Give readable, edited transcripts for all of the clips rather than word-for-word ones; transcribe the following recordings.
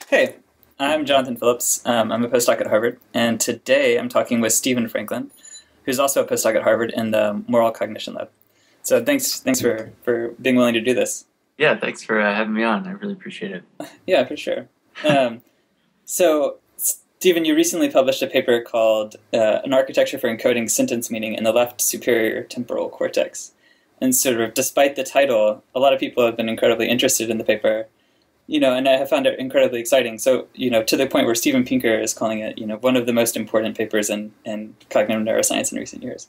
Hey, I'm Jonathan Phillips. I'm a postdoc at Harvard, and today I'm talking with Steven Frankland, who's also a postdoc at Harvard in the Moral Cognition Lab. So thanks for being willing to do this. Yeah, thanks for having me on. I really appreciate it. Yeah, for sure. So, Steven, you recently published a paper called An Architecture for Encoding Sentence Meaning in the Left Superior Temporal Cortex. And sort of despite the title, a lot of people have been incredibly interested in the paper. And I have found it incredibly exciting. So, to the point where Steven Pinker is calling it, one of the most important papers in cognitive neuroscience in recent years.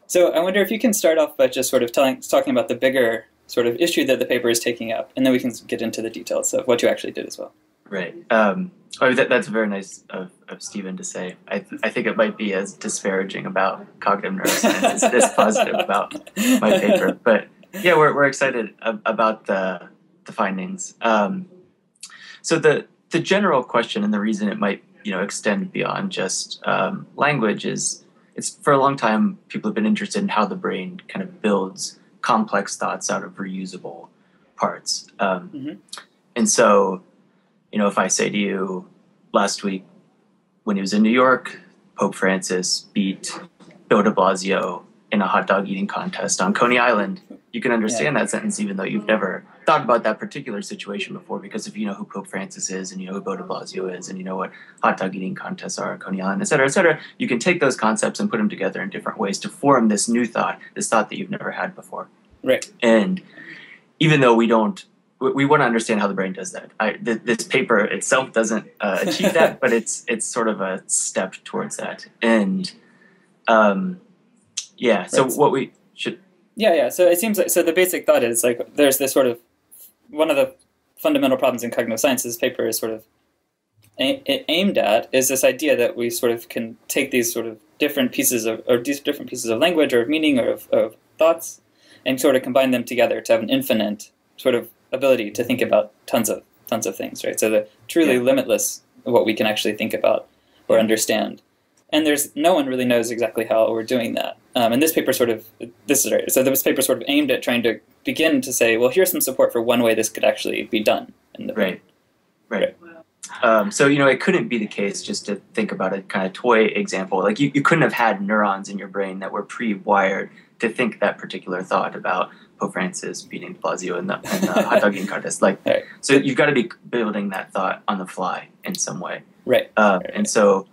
So I wonder if you can start off by just sort of talking about the bigger sort of issue that the paper is taking up, and then we can get into the details of what you actually did as well. Right. That's very nice of Stephen to say. I think it might be as disparaging about cognitive neuroscience as positive about my paper. But yeah, we're excited about the findings. So the general question, and the reason it might extend beyond just language, is it's for a long time people have been interested in how the brain kind of builds complex thoughts out of reusable parts. And so, if I say to you, last week when he was in New York, Pope Francis beat Bill de Blasio in a hot dog eating contest on Coney Island, you can understand that sentence even though you've never thought about that particular situation before, because if you know who Pope Francis is and you know who Bill de Blasio is and you know what hot dog eating contests are on Coney Island, et cetera, you can take those concepts and put them together in different ways to form this new thought, this thought that you've never had before. Right. And even though we want to understand how the brain does that. This paper itself doesn't achieve that, but it's sort of a step towards that. And so what we should... Yeah. So it seems like, so the basic thought is like there's this sort of, one of the fundamental problems in cognitive science this paper is sort of aimed at is this idea that we sort of can take these sort of different pieces of language or of meaning or of thoughts and sort of combine them together to have an infinite sort of ability to think about tons of things, right? So the truly limitless what we can actually think about or understand. And no one really knows exactly how we're doing that. And this paper this paper sort of aimed at trying to begin to say, well, here's some support for one way this could actually be done in the brain. Right. So, it couldn't be the case, just to think about a kind of toy example, like you couldn't have had neurons in your brain that were pre-wired to think that particular thought about Pope Francis beating de Blasio in the hot dog eating contest. So you've got to be building that thought on the fly in some way. Right. And so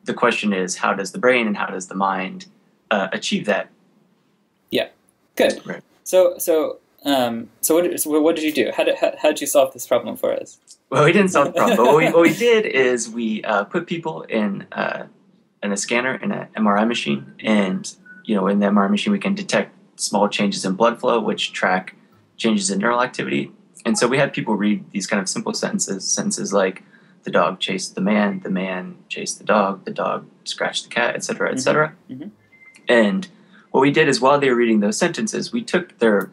the question is, how does the brain and how does the mind achieve that? Yeah. Good. Right. So what did you do? How did you solve this problem for us? Well, we didn't solve the problem, but what we did is we put people in a scanner in an MRI machine, and in the MRI machine we can detect small changes in blood flow, which track changes in neural activity. And so we had people read these kind of simple sentences like, the dog chased the man chased the dog scratched the cat, et cetera, et cetera. Mm-hmm. And what we did is, while they were reading those sentences, we took their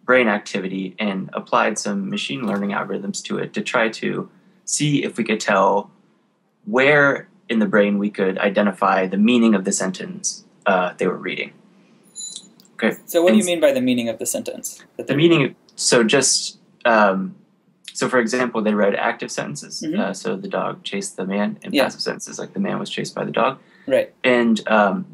brain activity and applied some machine learning algorithms to it to try to see if we could tell where in the brain we could identify the meaning of the sentence they were reading. Okay. So what do you mean by the meaning of the sentence? The meaning, so for example, they read active sentences. Mm-hmm. So the dog chased the man, and passive sentences like the man was chased by the dog. Right. And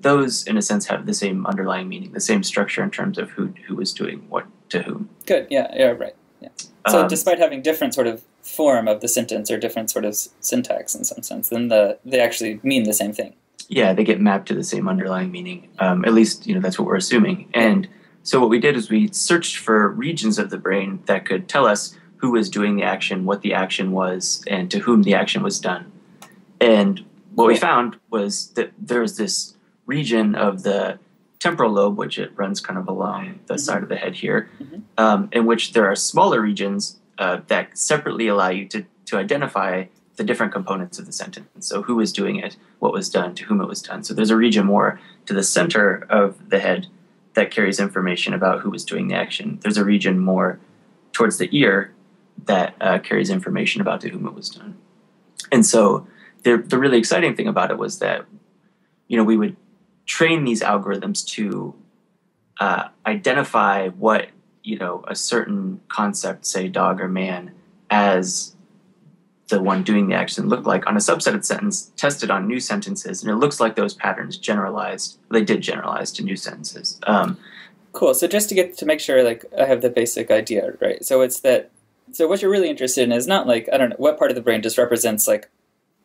those, in a sense, have the same underlying meaning, the same structure in terms of who was doing what to whom. Good. Yeah. Right. Yeah. So despite having different sort of form of the sentence or different sort of syntax in some sense, then they actually mean the same thing. Yeah, they get mapped to the same underlying meaning. At least, that's what we're assuming. And so what we did is we searched for regions of the brain that could tell us who was doing the action, what the action was, and to whom the action was done. And what we found was that there's this region of the temporal lobe, which it runs kind of along the side of the head here, in which there are smaller regions that separately allow you to identify the different components of the sentence. So who was doing it, what was done, to whom it was done. So there's a region more to the center of the head that carries information about who was doing the action. There's a region more towards the ear that carries information about to whom it was done. And so the really exciting thing about it was that, we would train these algorithms to identify what, a certain concept, say dog or man, as the one doing the action looked like on a subset of the sentence, tested on new sentences, and it looks like those patterns generalized. They did generalize to new sentences. Cool. So just to make sure, like, I have the basic idea, right? So it's that. So what you're really interested in is not like, I don't know, what part of the brain just represents like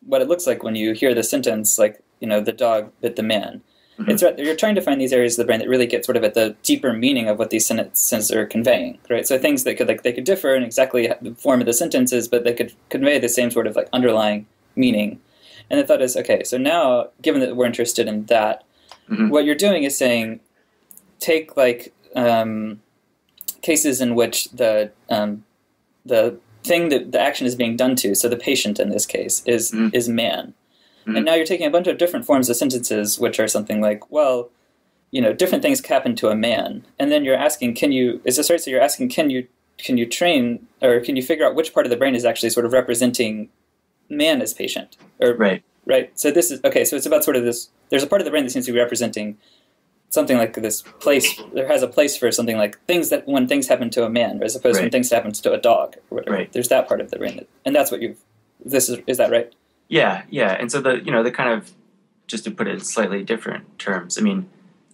what it looks like when you hear the sentence, like, you know, the dog bit the man. Mm-hmm. It's right. You're trying to find these areas of the brain that really get sort of at the deeper meaning of what these sentences are conveying, right? So things that they could differ in exactly the form of the sentences, but they could convey the same sort of like underlying meaning. And the thought is, okay, so now, given that we're interested in that, mm-hmm. what you're doing is saying, take like cases in which the thing that the action is being done to, so the patient in this case is man. Mm-hmm. And now you're taking a bunch of different forms of sentences, which are something like, well, you know, different things happen to a man. And then you're asking, is this right? So you're asking, can you train, or can you figure out which part of the brain is actually sort of representing man as patient? Or, right. Right. So this is, okay, so it's about sort of this, there's a part of the brain that seems to be representing something like this place, there has a place for something like things that, when things happen to a man, as opposed to when things happen to a dog or whatever. Right. There's that part of the brain. And that's what is that right? Yeah. And so the kind of, just to put it in slightly different terms, I mean,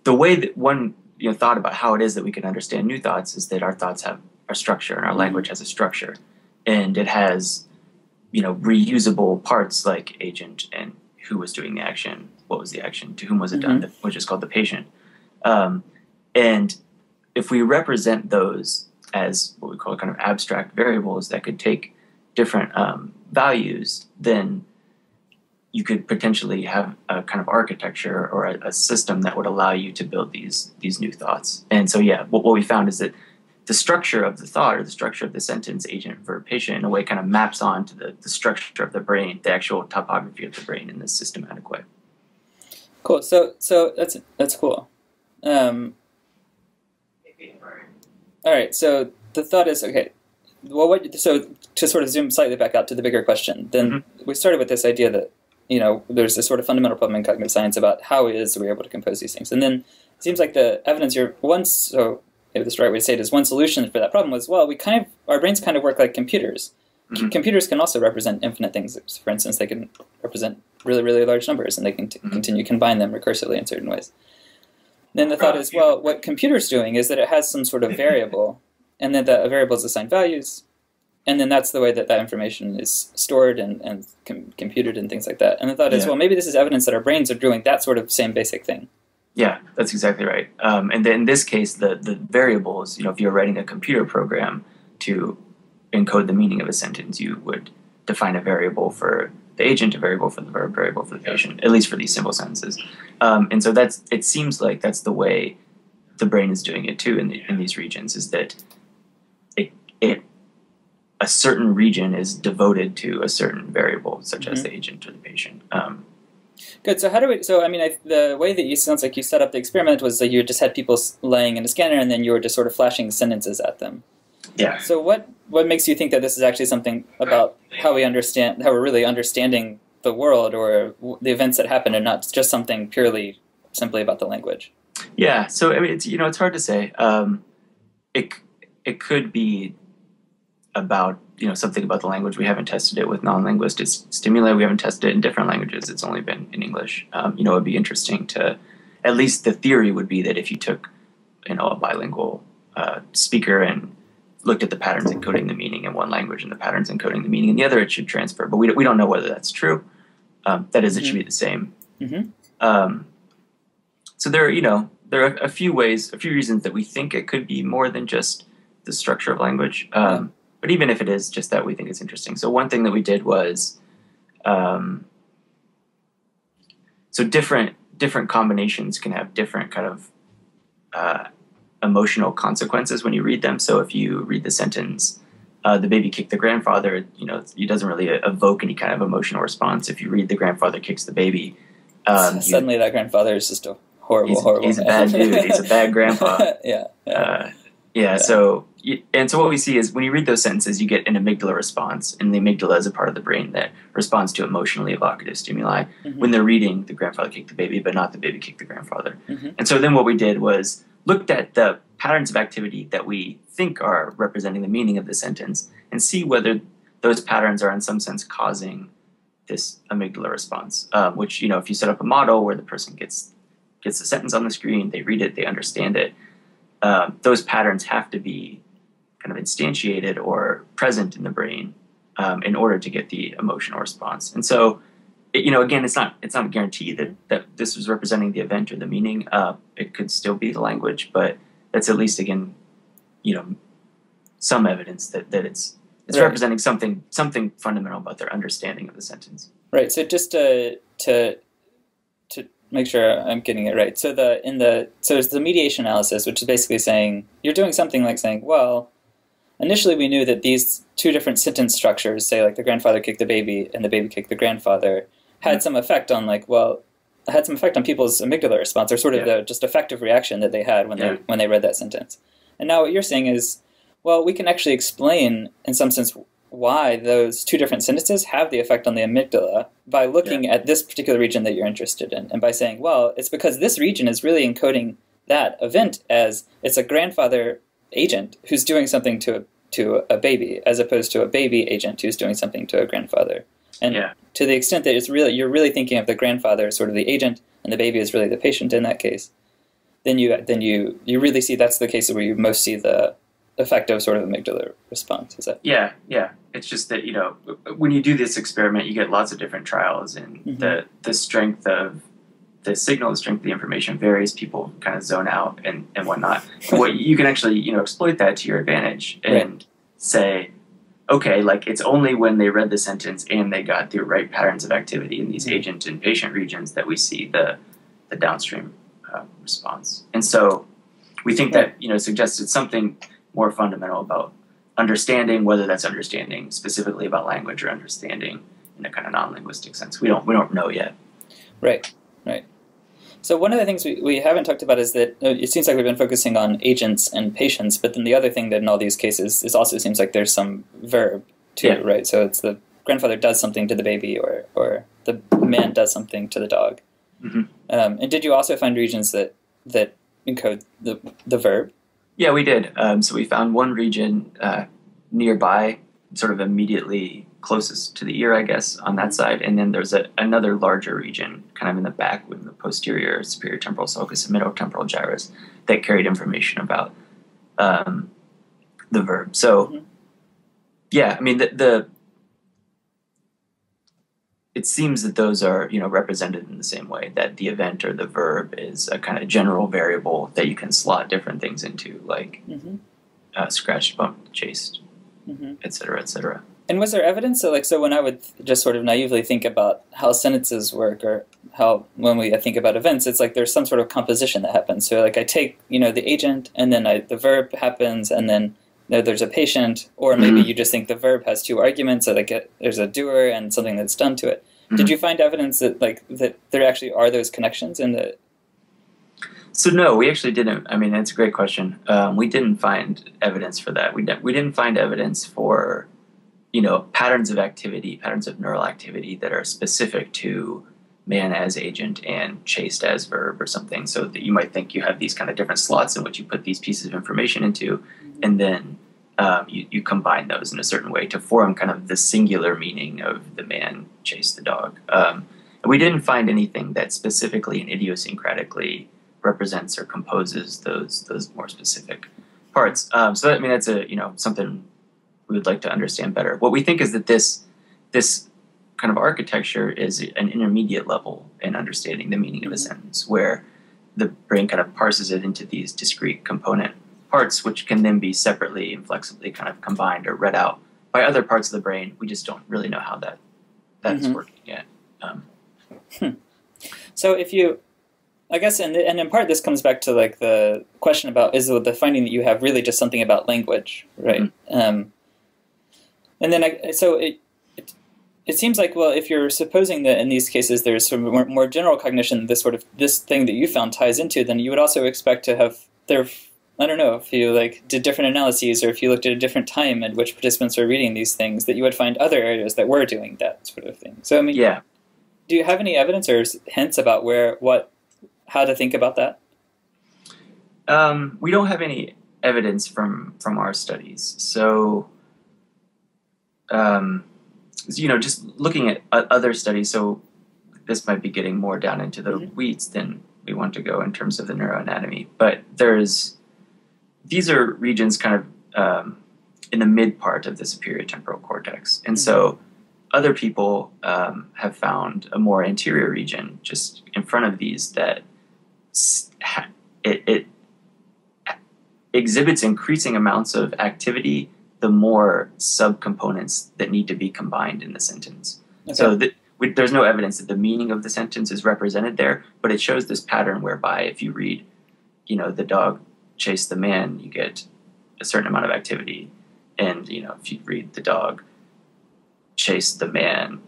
the way that one, thought about how it is that we can understand new thoughts is that our thoughts have a structure and our language has a structure. And it has, reusable parts like agent and who was doing the action, what was the action, to whom was it done, which is called the patient. And if we represent those as what we call kind of abstract variables that could take different values, then you could potentially have a kind of architecture or a system that would allow you to build these new thoughts. And so, what we found is that the structure of the thought or the structure of the sentence, agent, verb, patient, in a way kind of maps on to the structure of the brain, the actual topography of the brain in this systematic way. Cool. So that's cool. All right. So the thought is, okay, well, so to sort of zoom slightly back out to the bigger question, then we started with this idea that, there's this sort of fundamental problem in cognitive science about how it is that we're able to compose these things. And then it seems like the evidence so maybe this is the right way to say it is, one solution for that problem was, well, our brains kind of work like computers. Mm-hmm. Computers can also represent infinite things. For instance, they can represent really, really large numbers, and they can continue to combine them recursively in certain ways. Then the thought is, well, what computers doing is that it has some sort of variable, and then the variable is assigned values, and then that's the way that information is stored and computed and things like that. And the thought is, well, maybe this is evidence that our brains are doing that sort of same basic thing. Yeah, that's exactly right. And then in this case, the variables, if you're writing a computer program to encode the meaning of a sentence, you would define a variable for the agent, a variable for the verb, variable for the patient, at least for these simple sentences. And so it seems like that's the way the brain is doing it too in these regions, is that a certain region is devoted to a certain variable, such as the agent or the patient. Good. So the way that sounds like you set up the experiment was that you just had people laying in a scanner, and then you were just sort of flashing sentences at them. Yeah. So what makes you think that this is actually something about how we're really understanding the world or the events that happen, and not just something simply about the language? Yeah. So it's hard to say. It could be about something about the language. We haven't tested it with non-linguistic stimuli. We haven't tested it in different languages. It's only been in English. It would be interesting to, at least the theory would be that if you took a bilingual speaker and looked at the patterns encoding the meaning in one language and the patterns encoding the meaning in the other, it should transfer. But we don't know whether that's true. That is, it should be the same. Mm-hmm. So there are a few reasons that we think it could be more than just the structure of language. But even if it is just that, we think it's interesting. So one thing that we did was, so different combinations can have different kind of emotional consequences when you read them. So if you read the sentence, the baby kicked the grandfather, it doesn't really evoke any kind of emotional response. If you read the grandfather kicks the baby, suddenly that grandfather is just a horrible. He's a bad dude. He's a bad grandpa. Yeah. So what we see is when you read those sentences, you get an amygdala response, and the amygdala is a part of the brain that responds to emotionally evocative stimuli. When they're reading, the grandfather kicked the baby, but not the baby kicked the grandfather. And so then what we did was looked at the patterns of activity that we think are representing the meaning of the sentence and see whether those patterns are in some sense causing this amygdala response, which, if you set up a model where the person gets a sentence on the screen, they read it, they understand it, those patterns have to be kind of instantiated or present in the brain in order to get the emotional response. And so, again, it's not a guarantee that this was representing the event or the meaning. It could still be the language, but that's at least, again, some evidence that it's right. representing something fundamental about their understanding of the sentence. Right. So just to make sure I'm getting it right. So it's the mediation analysis, which is basically saying you're doing something like saying, well, initially we knew that these two different sentence structures, say like the grandfather kicked the baby and the baby kicked the grandfather, had some effect on people's amygdala response, or sort of the just affective reaction that they had when they read that sentence. And now what you're saying is, well, we can actually explain in some sense why those two different sentences have the effect on the amygdala by looking at this particular region that you're interested in, and by saying, well, it's because this region is really encoding that event as it's a grandfather agent who's doing something to a baby, as opposed to a baby agent who's doing something to a grandfather. And to the extent that you're really thinking of the grandfather as sort of the agent and the baby is really the patient in that case, then you really see that's the case where you most see the effect of sort of amygdala response. Is that? Yeah. It's just that, when you do this experiment, you get lots of different trials, and the strength of the signal, the strength of the information varies. People kind of zone out and whatnot. What you can actually, exploit that to your advantage and say, okay, like it's only when they read the sentence and they got the right patterns of activity in these agent and patient regions that we see the downstream response. And so we think that, suggested something more fundamental about understanding, whether that's understanding specifically about language or understanding in a kind of non-linguistic sense. We don't know yet. Right. So one of the things we haven't talked about is that it seems like we've been focusing on agents and patients, but then the other thing that in all these cases is also seems like there's some verb too, right? So it's the grandfather does something to the baby, or the man does something to the dog. Mm-hmm. And did you also find regions that encode the verb? Yeah, we did. So we found one region nearby, sort of immediately closest to the ear, I guess, on that side. And then there's another larger region kind of in the back with the posterior superior temporal sulcus and middle temporal gyrus that carried information about the verb. So, yeah, I mean, it seems that those are, represented in the same way, that the event or the verb is a kind of general variable that you can slot different things into, like scratched, bumped, chased, et cetera, et cetera. And was there evidence that, so when I would just sort of naively think about how sentences work, or how when I think about events, it's like there's some sort of composition that happens. So like I take, the agent, and then the verb happens, and then there's a patient, or maybe you just think the verb has two arguments, so there's a doer and something that's done to it. Did you find evidence that that there actually are those connections in the? So no, we actually didn't. I mean, that's a great question. We didn't find evidence for that. We didn't find evidence for patterns of activity, patterns of neural activity that are specific to man as agent and chased as verb or something. So that you might think you have these kind of different slots in which you put these pieces of information into, and then you combine those in a certain way to form kind of the singular meaning of the man chased the dog. And we didn't find anything that specifically and idiosyncratically represents or composes those more specific parts. So that, that's something we would like to understand better. What we think is that this kind of architecture is an intermediate level in understanding the meaning of a sentence, where the brain kind of parses it into these discrete component parts, which can then be separately and flexibly kind of combined or read out by other parts of the brain. We just don't really know how that is working yet. So if you, I guess, and in part this comes back to the question about, is the finding that you have really just something about language, right? And then it seems like, well, if you're supposing that in these cases there's some more general cognition, this thing that you found ties into, then you would also expect to have I don't know, if you did different analyses, or if you looked at a different time at which participants are reading these things, that you would find other areas that were doing that sort of thing. So do you have any evidence or hints about how to think about that? We don't have any evidence from our studies. So just looking at other studies. So this might be getting more down into the weeds than we want to go in terms of the neuroanatomy. But these are regions kind of in the mid part of the superior temporal cortex. And so other people have found a more anterior region just in front of these that it exhibits increasing amounts of activity the more subcomponents that need to be combined in the sentence. Okay. So there's no evidence that the meaning of the sentence is represented there, but it shows this pattern whereby if you read, the dog chased the man, you get a certain amount of activity. And, if you read the dog chased the man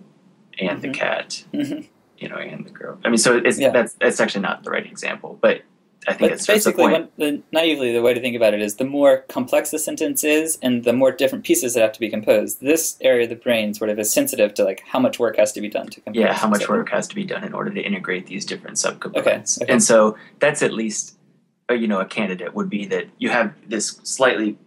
and the cat, and the girl. I mean, so that's actually not the right example, but I think it's basically naively the way to think about it is the more complex the sentence is and the more different pieces that have to be composed. This area of the brain sort of is sensitive to how much work has to be done to compose. Yeah, how much work has to be done in order to integrate these different subcomponents. Okay. And so that's at least a candidate would be that you have this slightly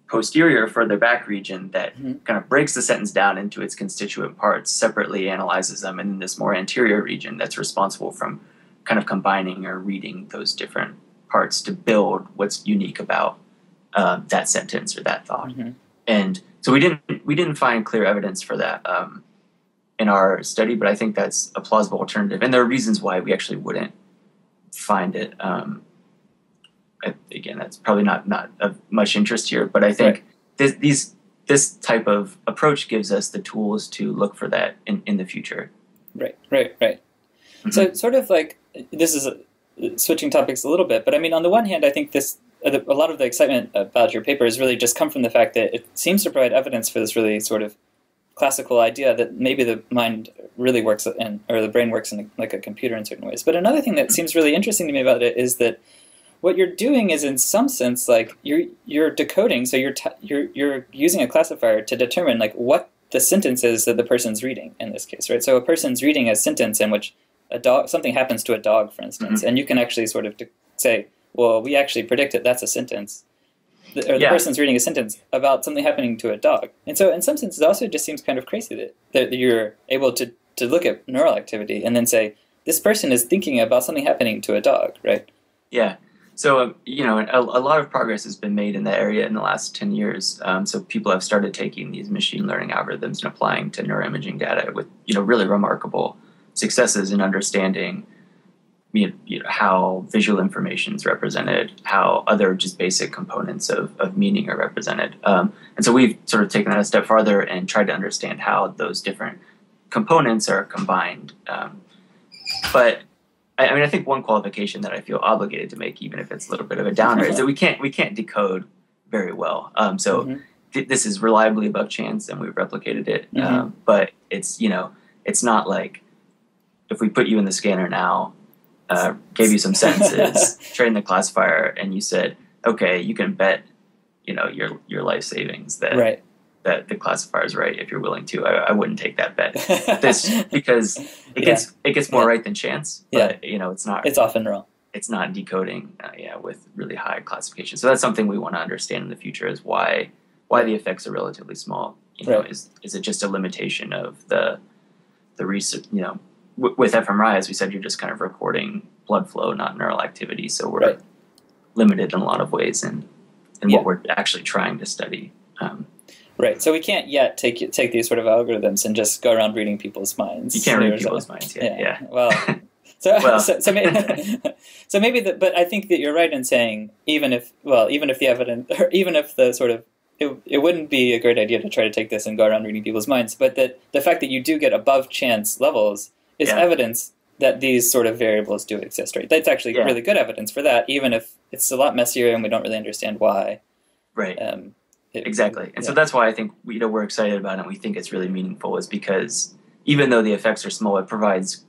posterior, further back region that kind of breaks the sentence down into its constituent parts, separately analyzes them, and then this more anterior region that's responsible from kind of combining or reading those different parts to build what's unique about that sentence or that thought. And so we didn't find clear evidence for that in our study, but I think that's a plausible alternative. And there are reasons why we actually wouldn't find it. Again, that's probably not of much interest here, but I think this type of approach gives us the tools to look for that in the future. Right. So sort of this is switching topics a little bit, but I mean, on the one hand, I think a lot of the excitement about your paper has really just come from the fact that it seems to provide evidence for this really sort of classical idea that maybe the mind really works or the brain works in like a computer in certain ways. But another thing that seems really interesting to me about it is that what you're doing is, in some sense, you're decoding. So you're using a classifier to determine what the sentence is that the person's reading in this case, right? So a person's reading a sentence in which something happens to a dog, for instance, and you can actually sort of say, well, we actually predicted that's a sentence, or the person's reading a sentence about something happening to a dog. And so in some sense, it also just seems kind of crazy that you're able to look at neural activity and then say, this person is thinking about something happening to a dog, right? Yeah. So, a lot of progress has been made in that area in the last 10 years. So people have started taking these machine learning algorithms and applying to neuroimaging data with, really remarkable successes in understanding how visual information is represented, how other just basic components of meaning are represented. And so we've sort of taken that a step farther and tried to understand how those different components are combined. But I think one qualification that I feel obligated to make, even if it's a little bit of a downer, is that we can't decode very well. This is reliably above chance, and we've replicated it. But it's it's not like if we put you in the scanner now, gave you some sentences, trained the classifier, and you said, okay, you can bet your life savings that that the classifier is right if you're willing to. I wouldn't take that bet. Because it gets more right than chance. But it's not. It's often wrong. It's not decoding. With really high classification. So that's something we want to understand in the future is why the effects are relatively small. Is it just a limitation of the research? With fMRI, as we said, you're just kind of recording blood flow, not neural activity. So we're limited in a lot of ways in what we're actually trying to study. Right, so we can't yet take these sort of algorithms and just go around reading people's minds. You can't read people's minds yet. Yeah. Well, so maybe but I think that you're right in saying even if the evidence, or even if the sort of it wouldn't be a great idea to try to take this and go around reading people's minds, but that the fact that you do get above chance levels is evidence that these sort of variables do exist. Right, that's actually really good evidence for that, even if it's a lot messier and we don't really understand why. Right. Exactly. And so that's why I think we're excited about it and we think it's really meaningful, is because even though the effects are small, it provides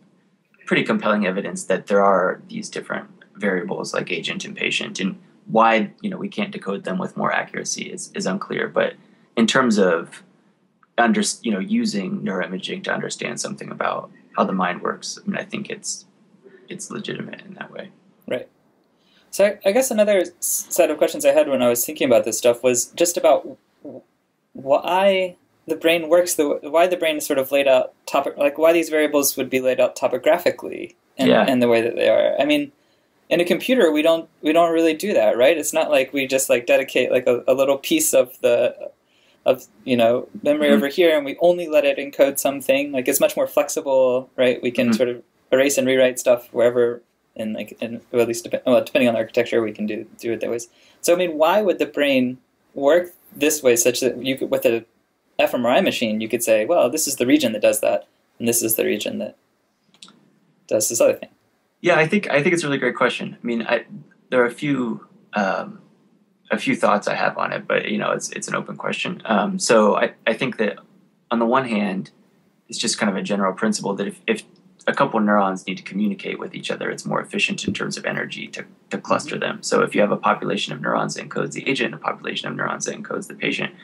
pretty compelling evidence that there are these different variables like agent and patient, and why we can't decode them with more accuracy is unclear. But in terms of using neuroimaging to understand something about how the mind works, I think it's legitimate in that way. Right. So I guess another set of questions I had when I was thinking about this stuff was just about why the brain works, why the brain is sort of laid out like why these variables would be laid out topographically in the way that they are. I mean, in a computer, we don't really do that, right? It's not like we just like dedicate like a little piece of memory over here, and we only let it encode something. Like it's much more flexible, right? We can sort of erase and rewrite stuff wherever, or at least depending on the architecture, we can do it that way. So I mean, why would the brain work this way, such that you could, with a fMRI machine, you could say, well, this is the region that does that, and this is the region that does this other thing. Yeah, I think it's a really great question. I mean, there are a few thoughts I have on it, but it's an open question. So I think that on the one hand, it's just kind of a general principle that if a couple of neurons need to communicate with each other, it's more efficient in terms of energy to cluster them. So if you have a population of neurons that encodes the agent and a population of neurons that encodes the patient,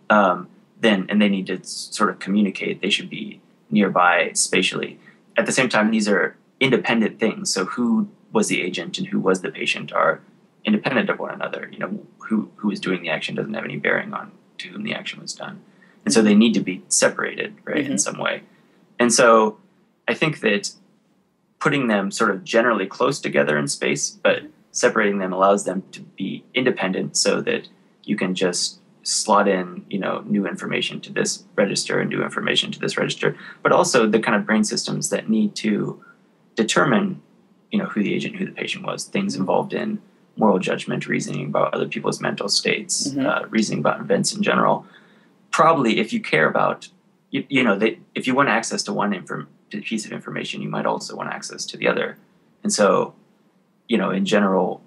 then they need to sort of communicate, they should be nearby spatially. At the same time, these are independent things. So who was the agent and who was the patient are independent of one another. Who is doing the action doesn't have any bearing on to whom the action was done. And so they need to be separated, right, in some way. And so I think that putting them sort of generally close together in space, but separating them allows them to be independent so that you can just slot in, new information to this register and new information to this register, but also the kind of brain systems that need to determine, who the agent, who the patient was, things involved in moral judgment, reasoning about other people's mental states, reasoning about events in general. Probably if you care about, if you want access to one piece of information, you might also want access to the other. And so, in general,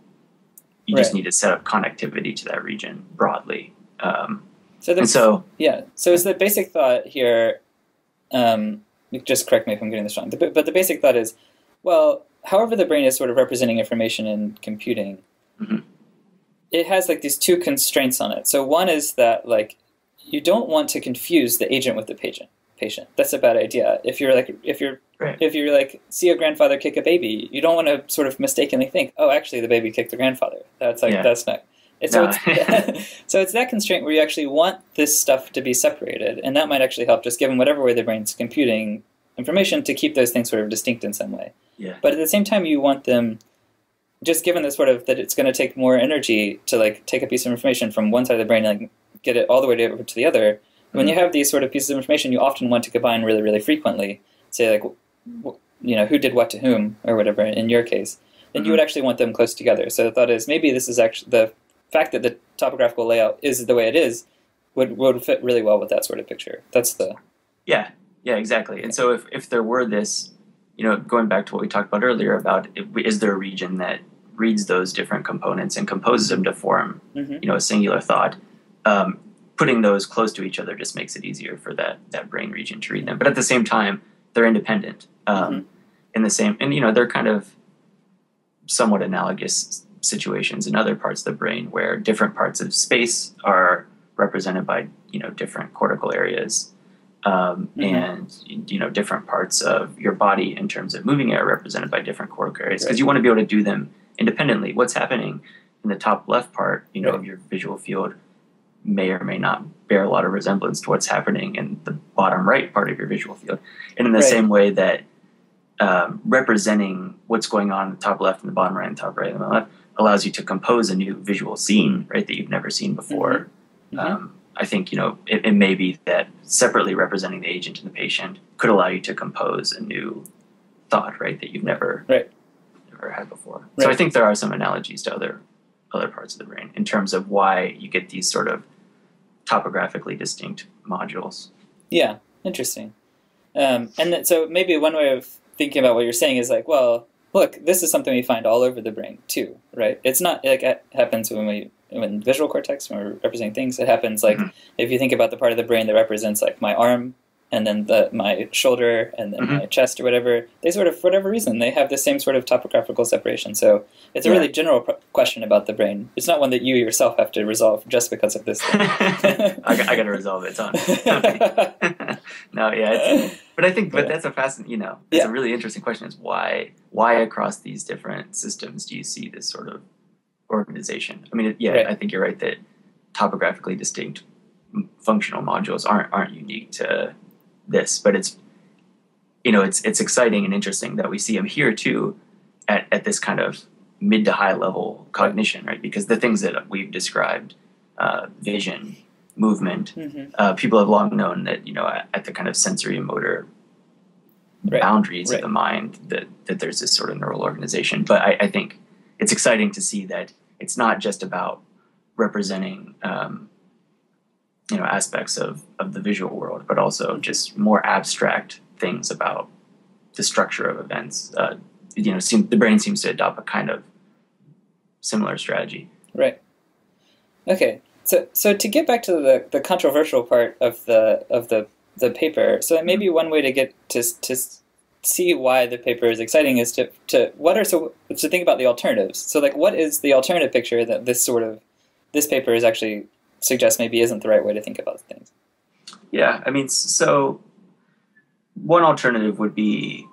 you just need to set up connectivity to that region broadly. So is the basic thought here, just correct me if I'm getting this wrong, but the basic thought is, well, however the brain is sort of representing information in computing, it has like these two constraints on it. So one is that like you don't want to confuse the agent with the patient. That's a bad idea. If you're like see a grandfather kick a baby, you don't want to sort of mistakenly think, oh, actually the baby kicked the grandfather. That's not. So it's that constraint where you actually want this stuff to be separated, and that might actually help, just given whatever way the brain's computing information, to keep those things sort of distinct in some way. Yeah. But at the same time, you want them, just given the sort of that it's going to take more energy to like take a piece of information from one side of the brain and like get it all the way over to the other. When you have these sort of pieces of information, you often want to combine really, really frequently. Say like, who did what to whom or whatever. In your case, then you would actually want them close together. So the thought is maybe this is actually the fact that the topographical layout is the way it is would fit really well with that sort of picture. That's the yeah, exactly. And so if there were this, going back to what we talked about earlier about is there a region that reads those different components and composes them to form a singular thought, putting those close to each other just makes it easier for that brain region to read them. But at the same time, they're independent in the same, and they're kind of somewhat analogous situations in other parts of the brain where different parts of space are represented by different cortical areas, and different parts of your body in terms of moving are represented by different cortical areas, because you want to be able to do them independently. What's happening in the top left part of your visual field may or may not bear a lot of resemblance to what's happening in the bottom right part of your visual field. And in the same way that representing what's going on in the top left and the bottom right and the top right and the bottom left allows you to compose a new visual scene, right, that you've never seen before. I think, it may be that separately representing the agent and the patient could allow you to compose a new thought, right, that you've never had before. Right. So I think there are some analogies to other parts of the brain in terms of why you get these sort of topographically distinct modules. Yeah, interesting. So maybe one way of thinking about what you're saying is like, well, look, this is something we find all over the brain too, right? It's not like it happens when visual cortex, when we're representing things. It happens like if you think about the part of the brain that represents like my arm and then my shoulder and then my chest or whatever, they sort of, for whatever reason, they have the same sort of topographical separation. So it's a really general question about the brain. It's not one that you yourself have to resolve just because of this thing. I got to resolve it. It's on. No, yeah. But I think, that's a fascinating, it's a really interesting question is why across these different systems do you see this sort of organization? I mean, I think you're right that topographically distinct functional modules aren't unique to this, but it's exciting and interesting that we see them here too at this kind of mid to high level cognition, right? Because the things that we've described, vision, movement, people have long known that, at the kind of sensory and motor boundaries of the mind, that there's this sort of neural organization. But I think it's exciting to see that it's not just about representing, aspects of the visual world, but also just more abstract things about the structure of events. The brain seems to adopt a kind of similar strategy. Right. Okay. So to get back to the controversial part of the paper, so maybe one way to get to see why the paper is exciting is to think about the alternatives. So like, what is the alternative picture that this paper is actually suggests maybe isn't the right way to think about things? Yeah, I mean, so one alternative would be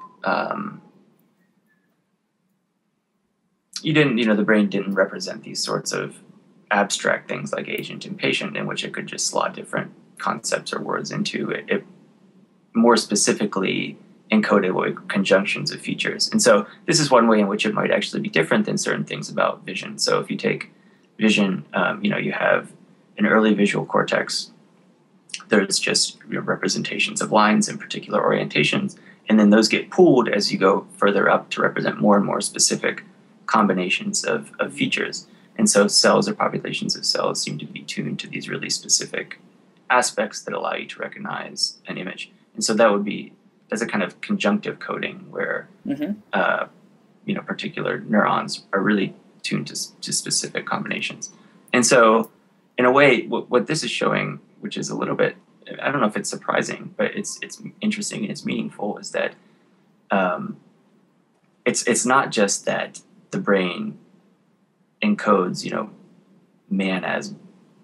the brain didn't represent these sorts of abstract things like agent and patient, in which it could just slot different concepts or words into it. It more specifically encoded what we call conjunctions of features. And so this is one way in which it might actually be different than certain things about vision. So if you take vision, you have an early visual cortex. There's just representations of lines and particular orientations, and then those get pooled as you go further up to represent more and more specific combinations of features. And so cells or populations of cells seem to be tuned to these really specific aspects that allow you to recognize an image. And so that would be as a kind of conjunctive coding where particular neurons are really tuned to specific combinations. And so in a way, what this is showing, which is a little bit, I don't know if it's surprising, but it's interesting and it's meaningful, is that it's not just that the brain encodes, man as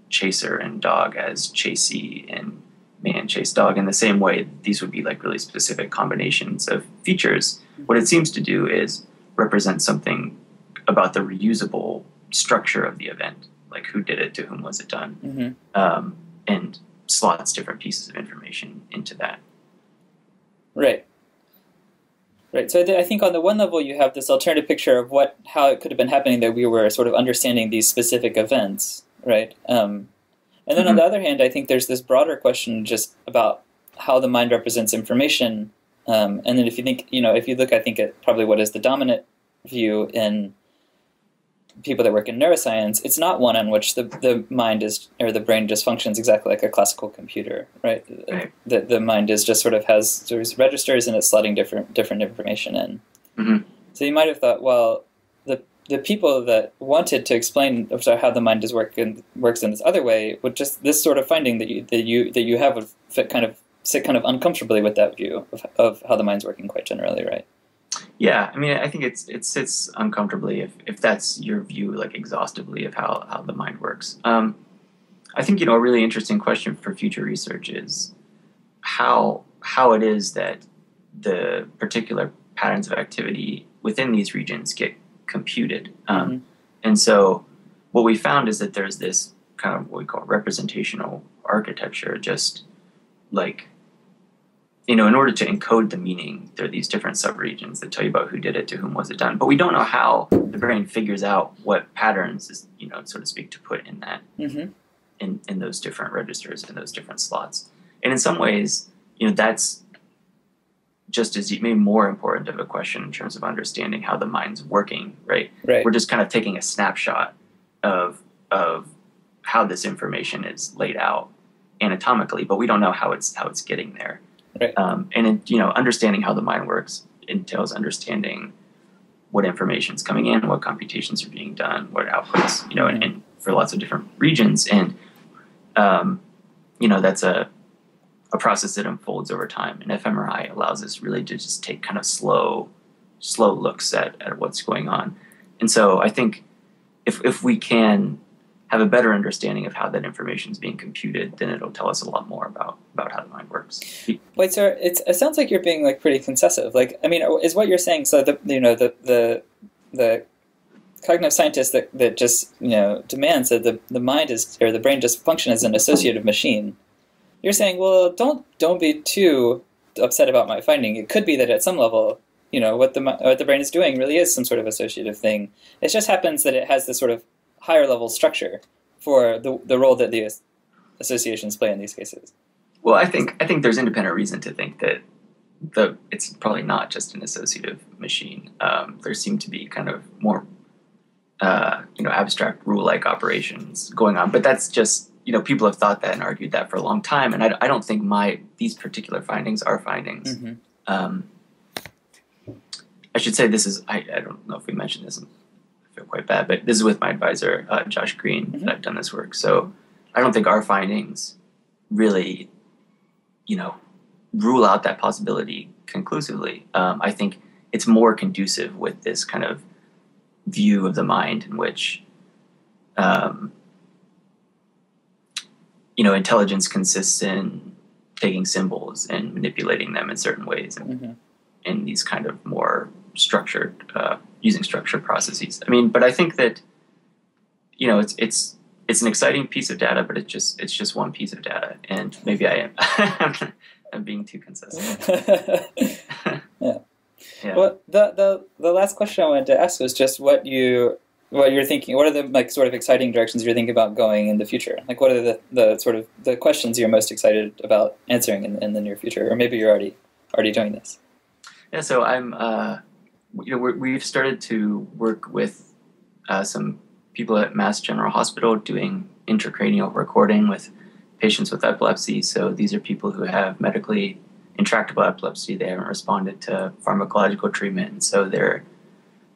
chaser and dog as chasee and man chase dog in the same way. These would be like really specific combinations of features. What it seems to do is represent something about the reusable structure of the event, like who did it, to whom was it done, and slots different pieces of information into that. Right. So I think on the one level you have this alternative picture of how it could have been happening, that we were sort of understanding these specific events, right? And then on the other hand, I think there's this broader question just about how the mind represents information. And then if you look, I think at probably what is the dominant view in people that work in neuroscience, it's not one in which the mind is, or the brain just functions exactly like a classical computer, right? The mind is just sort of has registers and it's slotting different information in. So you might have thought, well, the people that wanted to explain how the mind works in this other way would just, this sort of finding that you have would sit kind of uncomfortably with that view of how the mind's working quite generally, right? Yeah, I mean, I think it sits uncomfortably if that's your view, like exhaustively, of how the mind works. I think a really interesting question for future research is how it is that the particular patterns of activity within these regions get computed. And so what we found is that there's this kind of what we call representational architecture, just like, in order to encode the meaning, there are these different subregions that tell you about who did it, to whom was it done. But we don't know how the brain figures out what patterns is, so to speak, to put in that, in those different registers, in those different slots. And in some ways, that's just as maybe more important of a question in terms of understanding how the mind's working, right? We're just kind of taking a snapshot of how this information is laid out anatomically, but we don't know how it's understanding how the mind works entails understanding what information is coming in, what computations are being done, what outputs, and for lots of different regions. And, that's a process that unfolds over time. And fMRI allows us really to just take kind of slow looks at what's going on. And so I think if we can have a better understanding of how that information is being computed, then it'll tell us a lot more about how the mind works. Wait, so it sounds like you're being pretty concessive. Is what you're saying? So the cognitive scientists that just demands that the mind is, or the brain just function as an associative machine. You're saying, well, don't be too upset about my finding. It could be that at some level, what the brain is doing really is some sort of associative thing. It just happens that it has this sort of higher level structure for the role that the associations play in these cases. Well, I think there's independent reason to think that it's probably not just an associative machine. There seem to be kind of more abstract rule-like operations going on, but that's just people have thought that and argued that for a long time, and I don't think these particular findings are findings. Mm-hmm. I should say this is I don't know if we mentioned this. I feel quite bad, but this is with my advisor Josh Green Mm-hmm. that I've done this work. So I don't think our findings really rule out that possibility conclusively. I think it's more conducive with this kind of view of the mind in which intelligence consists in taking symbols and manipulating them in certain ways, and Mm-hmm. in these kind of more structured, using structured processes. But I think that it's an exciting piece of data, but it's just one piece of data, and maybe I am I'm being too consistent. Yeah. Yeah. Well, the last question I wanted to ask was just what you're thinking. What are the sort of exciting directions you're thinking about going in the future? What are the sort of the questions you're most excited about answering in the near future, or maybe you're already doing this? Yeah. So I'm we've started to work with some people at Mass General Hospital doing intracranial recording with patients with epilepsy. So these are people who have medically intractable epilepsy. They haven't responded to pharmacological treatment, and so they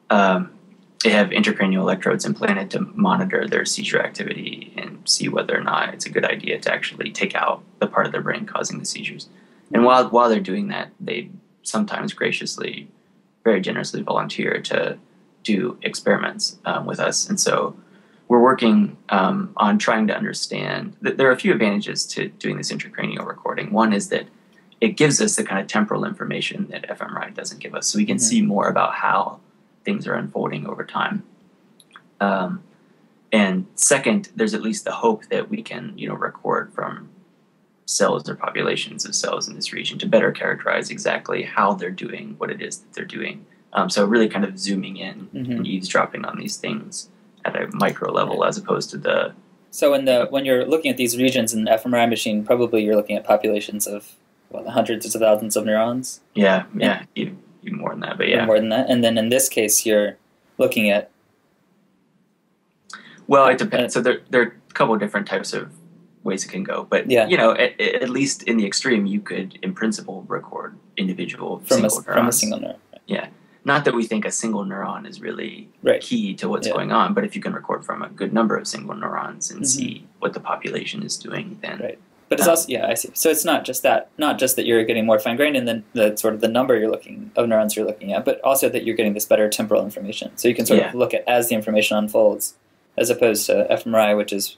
have intracranial electrodes implanted to monitor their seizure activity and see whether or not it's a good idea to actually take out the part of their brain causing the seizures. And while they're doing that, they sometimes graciously, very generously volunteer to do experiments with us. And so we're working on trying to understand that there are a few advantages to doing this intracranial recording. One is that it gives us the kind of temporal information that fMRI doesn't give us, so we can see more about how things are unfolding over time. And second, there's at least the hope that we can, record from cells or populations of cells in this region to better characterize exactly how they're doing what it is that they're doing. So really kind of zooming in and eavesdropping on these things at a micro level, as opposed to the... So when you're looking at these regions in an fMRI machine, probably you're looking at populations of hundreds of thousands of neurons? Yeah, even more than that, but yeah. Even more than that. And then in this case, you're looking at... Well, it depends. So there are a couple of different types of ways it can go. But, at least in the extreme, you could, in principle, record individual single neurons. From a single neuron. Right. Yeah. Not that we think a single neuron is really key to what's going on, but if you can record from a good number of single neurons and see what the population is doing, then... Right. But it's also, I see. So it's not just that you're getting more fine-grained in the sort of the number of neurons you're looking at, but also that you're getting this better temporal information. So you can sort of look at as the information unfolds, as opposed to fMRI, which is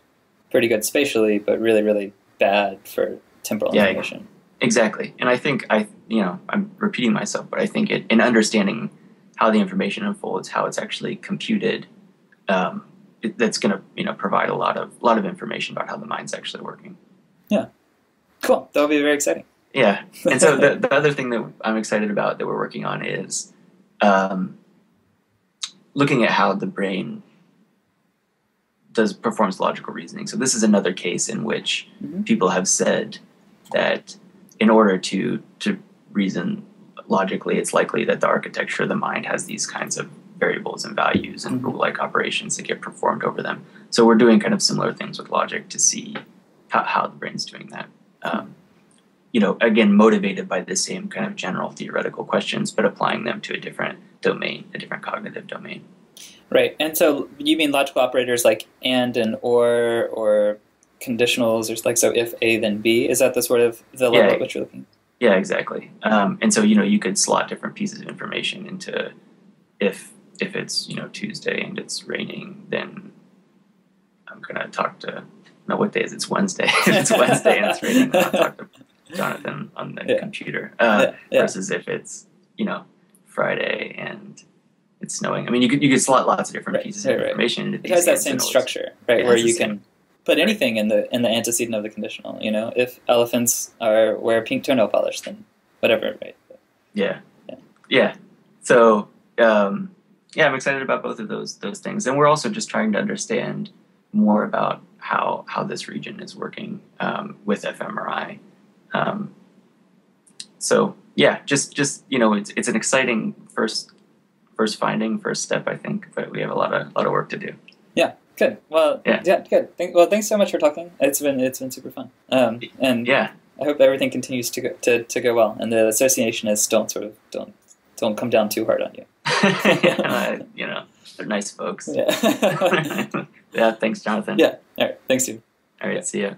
pretty good spatially, but really, really bad for temporal information. Exactly. And I think I'm repeating myself, but I think in understanding how the information unfolds, how it's actually computed, that's going to provide a lot of information about how the mind's actually working. Yeah. Cool. That'll be very exciting. Yeah. And so the other thing that I'm excited about that we're working on is looking at how the brain performs logical reasoning. So this is another case in which people have said that in order to reason logically, it's likely that the architecture of the mind has these kinds of variables and values and rule-like operations that get performed over them. So we're doing kind of similar things with logic to see how the brain's doing that. Again, motivated by the same kind of general theoretical questions, but applying them to a different domain, a different cognitive domain. Right. And so you mean logical operators like and or conditionals, or so if A then B? Is that the sort of the level at which you're looking? Yeah, exactly. And so you could slot different pieces of information into if it's Tuesday and it's raining, then I'm gonna talk to... No, what day is it? It's Wednesday. If it's Wednesday and it's raining, then I'll talk to Jonathan on the computer. Versus if it's, Friday and it's snowing. I mean, you could slot lots of different pieces of right. information into these. It has that hand same signals. structure, right, It where has the you same- can put anything in the antecedent of the conditional. You know, if elephants wear pink toenail polish, then whatever, right? Yeah. So I'm excited about both of those things, and we're also just trying to understand more about how this region is working with fMRI. So yeah, just it's an exciting first step, I think, but we have a lot of work to do. Yeah, good. Well, yeah good. Thanks so much for talking. It's been super fun. And yeah, I hope everything continues to go well, and the associationists don't come down too hard on you. they're nice folks. Yeah. Yeah, thanks, Jonathan. Yeah. All right. Thanks, Steve. All right, see ya.